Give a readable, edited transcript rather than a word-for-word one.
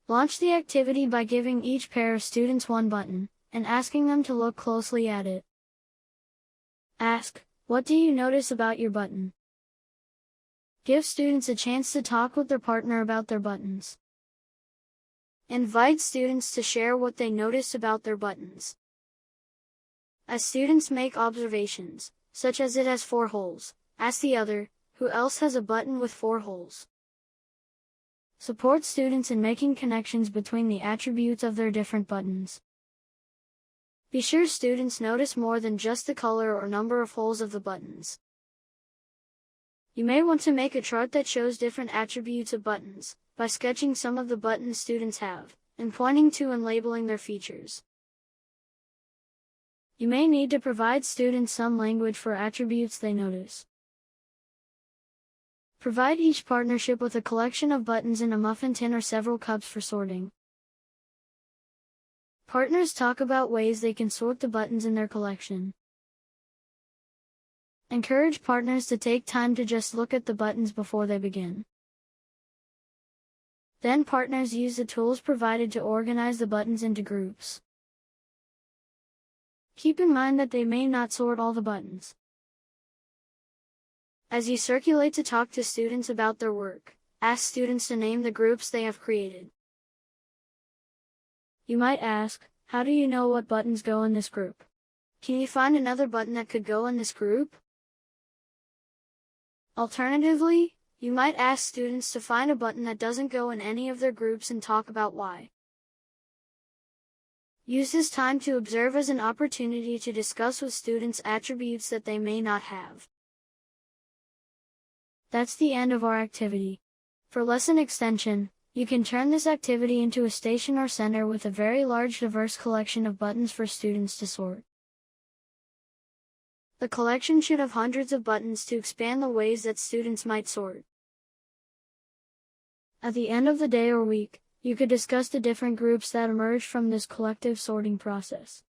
Launch the activity by giving each pair of students one button, and asking them to look closely at it. Ask, what do you notice about your button? Give students a chance to talk with their partner about their buttons. Invite students to share what they notice about their buttons. As students make observations, such as it has 4 holes, ask the other, who else has a button with 4 holes? Support students in making connections between the attributes of their different buttons. Be sure students notice more than just the color or number of holes of the buttons. You may want to make a chart that shows different attributes of buttons, by sketching some of the buttons students have, and pointing to and labeling their features. You may need to provide students some language for attributes they notice. Provide each partnership with a collection of buttons in a muffin tin or several cups for sorting. Partners talk about ways they can sort the buttons in their collection. Encourage partners to take time to just look at the buttons before they begin. Then partners use the tools provided to organize the buttons into groups. Keep in mind that they may not sort all the buttons. As you circulate to talk to students about their work, ask students to name the groups they have created. You might ask, how do you know what buttons go in this group? Can you find another button that could go in this group? Alternatively, you might ask students to find a button that doesn't go in any of their groups and talk about why. Use this time to observe as an opportunity to discuss with students attributes that they may not have. That's the end of our activity. For lesson extension, you can turn this activity into a station or center with a very large diverse collection of buttons for students to sort. The collection should have hundreds of buttons to expand the ways that students might sort. At the end of the day or week, you could discuss the different groups that emerge from this collective sorting process.